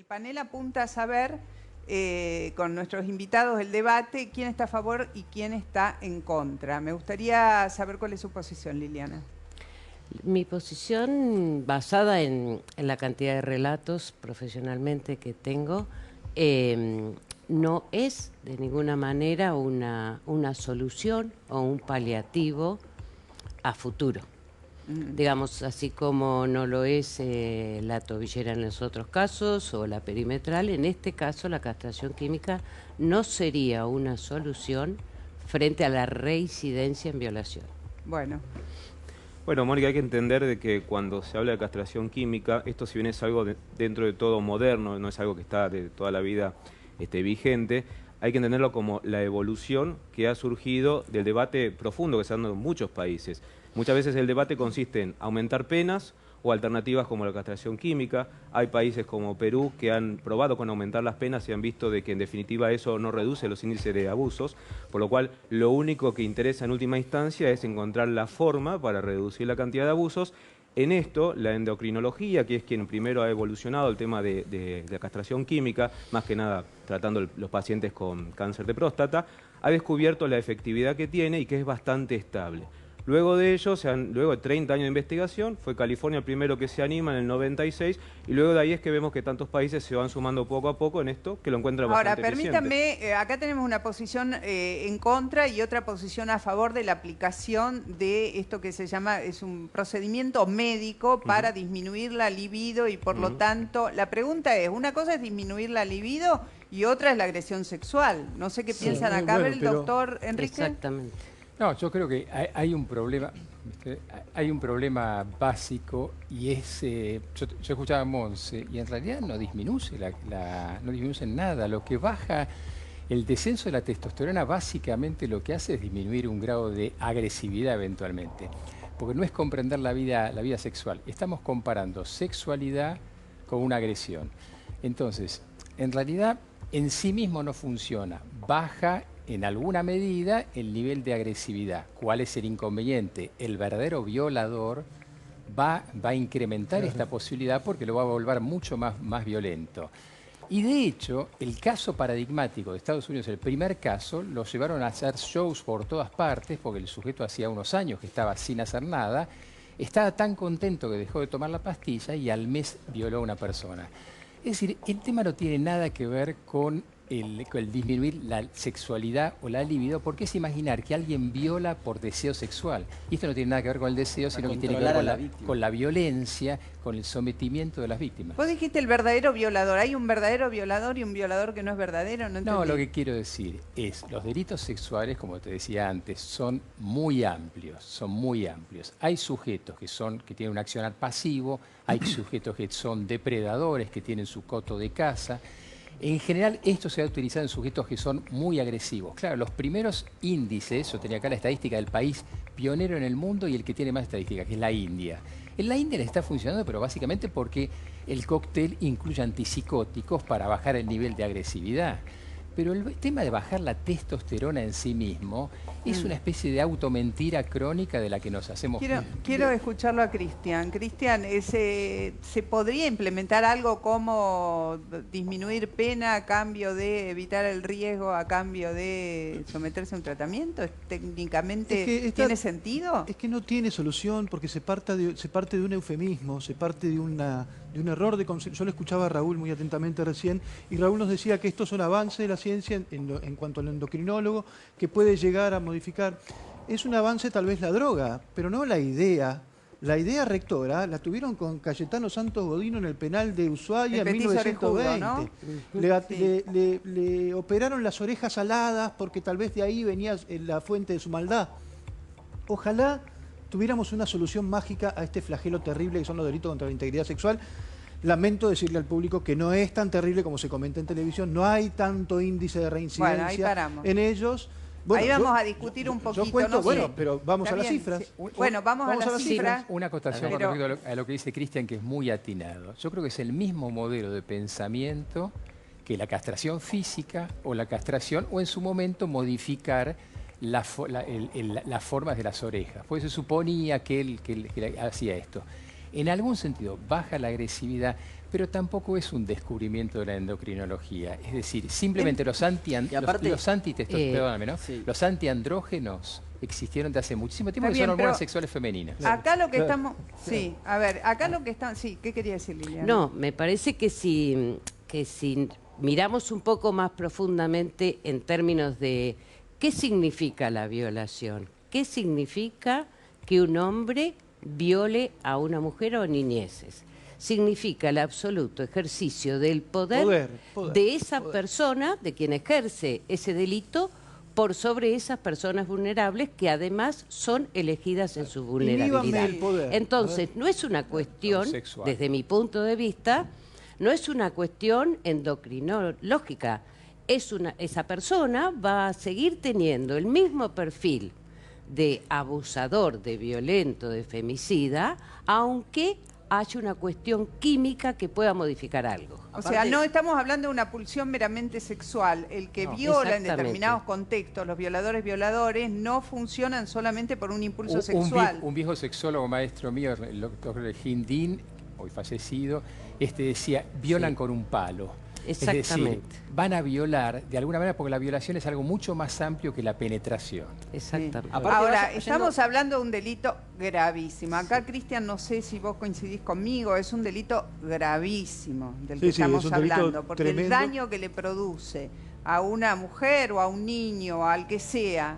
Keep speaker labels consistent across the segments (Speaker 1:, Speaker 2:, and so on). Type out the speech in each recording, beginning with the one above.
Speaker 1: panel apunta a saber, con nuestros invitados, el debate, quién está a favor y quién está en contra. Me gustaría saber cuál es su posición, Liliana.
Speaker 2: Mi posición, basada en la cantidad de relatos profesionalmente que tengo, no es de ninguna manera una solución o un paliativo a futuro. Digamos, así como no lo es la tobillera en los otros casos o la perimetral, en este caso la castración química no sería una solución frente a la reincidencia en violación.
Speaker 1: Bueno.
Speaker 3: Bueno, Mónica, hay que entender de que cuando se habla de castración química, esto si bien es algo dentro de todo moderno, no es algo que está de toda la vida vigente, hay que entenderlo como la evolución que ha surgido del debate profundo que se ha dado en muchos países. Muchas veces el debate consiste en aumentar penas o alternativas como la castración química. Hay países como Perú que han probado con aumentar las penas y han visto de que en definitiva eso no reduce los índices de abusos, por lo cual lo único que interesa en última instancia es encontrar la forma para reducir la cantidad de abusos. En esto, la endocrinología, que es quien primero ha evolucionado el tema de la castración química, más que nada tratando los pacientes con cáncer de próstata, ha descubierto la efectividad que tiene y que es bastante estable. Luego de ello, luego de 30 años de investigación, fue California el primero que se anima en el 96, y luego de ahí es que vemos que tantos países se van sumando poco a poco en esto, que lo encuentran bastante eficiente.
Speaker 1: Ahora, permítanme, acá tenemos una posición en contra y otra posición a favor de la aplicación de esto que se llama, es un procedimiento médico para disminuir la libido y por lo tanto, la pregunta es, una cosa es disminuir la libido y otra es la agresión sexual. No sé qué piensan acá,
Speaker 4: bueno,
Speaker 1: el doctor Enrique.
Speaker 2: Exactamente.
Speaker 4: No, yo creo que hay un problema, básico y es, yo escuchaba a Monse y en realidad no disminuye no disminuye nada. Lo que baja el descenso de la testosterona básicamente lo que hace es disminuir un grado de agresividad eventualmente, porque no es comprender la vida sexual. Estamos comparando sexualidad con una agresión. Entonces, en realidad en sí mismo no funciona. Baja en alguna medida el nivel de agresividad. ¿Cuál es el inconveniente? El verdadero violador va a incrementar esta posibilidad porque lo va a volver mucho más violento. Y de hecho, el caso paradigmático de Estados Unidos, el primer caso, lo llevaron a hacer shows por todas partes porque el sujeto hacía unos años que estaba sin hacer nada, estaba tan contento que dejó de tomar la pastilla y al mes violó a una persona. Es decir, el tema no tiene nada que ver con el disminuir la sexualidad o la libido, porque es imaginar que alguien viola por deseo sexual. Y esto no tiene nada que ver con el deseo, sino que tiene que ver con la violencia, con el sometimiento de las víctimas.
Speaker 1: Vos dijiste el verdadero violador. ¿Hay un verdadero violador y un violador que no es verdadero?
Speaker 4: No, lo que quiero decir es, los delitos sexuales, como te decía antes, son muy amplios, Hay sujetos que tienen un accionar pasivo, hay sujetos que son depredadores, que tienen su coto de caza. En general, esto se ha utilizado en sujetos que son muy agresivos. Claro, los primeros índices, yo tenía acá la estadística del país pionero en el mundo y el que tiene más estadística, que es la India. En la India le está funcionando, pero básicamente porque el cóctel incluye antipsicóticos para bajar el nivel de agresividad. Pero el tema de bajar la testosterona en sí mismo es una especie de automentira crónica de la que nos hacemos...
Speaker 1: Quiero escucharlo a Cristian. Cristian, ¿se podría implementar algo como disminuir pena a cambio de evitar el riesgo, a cambio de someterse a un tratamiento? ¿Técnicamente tiene sentido?
Speaker 5: Es que no tiene solución porque se parte de un eufemismo, se parte de un error de concepto. Yo le escuchaba a Raúl muy atentamente recién y Raúl nos decía que estos son avances de la ciencia en cuanto al endocrinólogo que puede llegar a modificar. Es un avance tal vez la droga, pero no la idea. La idea rectora la tuvieron con Cayetano Santos Godino en el penal de Ushuaia en 1920. ¿No? Le operaron las orejas aladas porque tal vez de ahí venía la fuente de su maldad. Ojalá tuviéramos una solución mágica a este flagelo terrible que son los delitos contra la integridad sexual. Lamento decirle al público que no es tan terrible como se comenta en televisión, no hay tanto índice de reincidencia en ellos. Bueno,
Speaker 1: ahí vamos a discutir un poquito.
Speaker 5: Yo cuento, no bueno, pero vamos a las cifras.
Speaker 1: Sí. Bueno, vamos a las cifras.
Speaker 4: Una acotación con respecto a lo que dice Cristian, que es muy atinado. Yo creo que es el mismo modelo de pensamiento que la castración física o la castración, o en su momento modificar las formas de las orejas. Pues se suponía que él hacía esto. En algún sentido baja la agresividad, Pero tampoco es un descubrimiento de la endocrinología. Es decir, simplemente los antitestosterona, ¿no?
Speaker 6: Sí.
Speaker 4: Los antiandrógenos existieron de hace muchísimo tiempo,
Speaker 1: Está
Speaker 4: que son
Speaker 1: bien,
Speaker 4: hormonas
Speaker 1: pero
Speaker 4: sexuales femeninas.
Speaker 1: Acá lo que
Speaker 5: Claro.
Speaker 1: estamos... Sí, a ver, acá lo que estamos... Sí, ¿qué quería decir, Liliana?
Speaker 2: No, me parece que si miramos un poco más profundamente en términos de qué significa la violación, qué significa que un hombre viole a una mujer o niñeces. Significa el absoluto ejercicio del poder de esa persona, de quien ejerce ese delito, por sobre esas personas vulnerables que además son elegidas en su vulnerabilidad.
Speaker 5: Inhíbanme el poder.
Speaker 2: Entonces, no es una cuestión,
Speaker 4: sexual.
Speaker 2: desde mi punto de vista, no es una cuestión endocrinológica. Esa persona va a seguir teniendo el mismo perfil de abusador, de violento, de femicida, aunque haya una cuestión química que pueda modificar algo.
Speaker 1: O sea, no estamos hablando de una pulsión meramente sexual. El que viola en
Speaker 2: Exactamente.
Speaker 1: determinados contextos, los violadores, no funcionan solamente por un impulso sexual.
Speaker 4: Un viejo sexólogo maestro mío, el doctor Hindin, hoy fallecido, decía, violan con un palo.
Speaker 2: Exactamente.
Speaker 4: Es decir, van a violar de alguna manera porque la violación es algo mucho más amplio que la penetración.
Speaker 2: Exactamente.
Speaker 1: Sí.
Speaker 6: Aparte,
Speaker 1: Ahora,
Speaker 6: vaya-
Speaker 1: estamos hablando de un delito gravísimo. Acá, Cristian, no sé si vos coincidís conmigo, es un delito gravísimo del que
Speaker 5: Sí, sí,
Speaker 1: estamos
Speaker 5: es un delito
Speaker 1: hablando, porque el
Speaker 5: tremendo.
Speaker 1: daño que le produce a una mujer o a un niño, al que sea,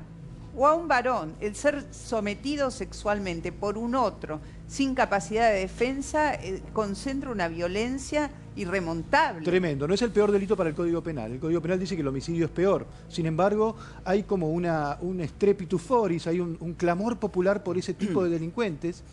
Speaker 1: o a un varón, el ser sometido sexualmente por un otro sin capacidad de defensa, concentra una violencia irremontable.
Speaker 5: Tremendo. No es el peor delito para el Código Penal. El Código Penal dice que el homicidio es peor. Sin embargo, hay como un strepitus foris, hay un clamor popular por ese tipo de delincuentes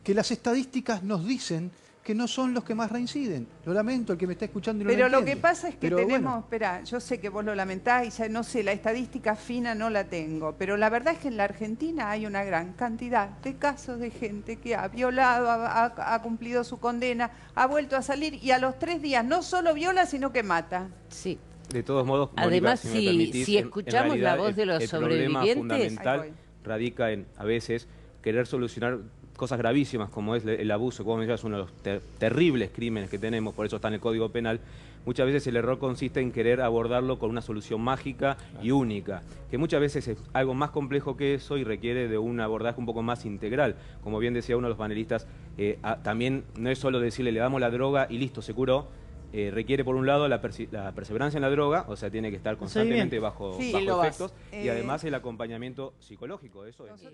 Speaker 5: que las estadísticas nos dicen que no son los que más reinciden. Lo lamento, el que me está escuchando y no
Speaker 1: Pero lo
Speaker 5: entiende.
Speaker 1: que pasa es que
Speaker 5: Pero
Speaker 1: tenemos,
Speaker 5: bueno,
Speaker 1: espera, yo sé que vos lo lamentás y ya no sé, la estadística fina no la tengo, pero la verdad es que en la Argentina hay una gran cantidad de casos de gente que ha violado, ha cumplido su condena, ha vuelto a salir y a los 3 días no solo viola, sino que mata.
Speaker 2: Sí.
Speaker 3: De todos modos,
Speaker 2: Además,
Speaker 3: Mónica, me permitís,
Speaker 2: si
Speaker 3: en
Speaker 2: escuchamos la
Speaker 3: realidad,
Speaker 2: voz de los
Speaker 3: el problema
Speaker 2: sobrevivientes...
Speaker 3: fundamental
Speaker 1: Ahí voy.
Speaker 3: radica en, a veces, querer solucionar cosas gravísimas como es el abuso, como mencionas, uno de los terribles crímenes que tenemos, por eso está en el Código Penal. Muchas veces el error consiste en querer abordarlo con una solución mágica y única, que muchas veces es algo más complejo que eso y requiere de un abordaje un poco más integral. Como bien decía uno de los panelistas, también no es solo decirle le damos la droga y listo, se curó. Requiere por un lado la perseverancia en la droga, o sea, tiene que estar constantemente bajo
Speaker 1: Sí,
Speaker 6: lo vas.
Speaker 3: efectos, y además el acompañamiento psicológico, eso es.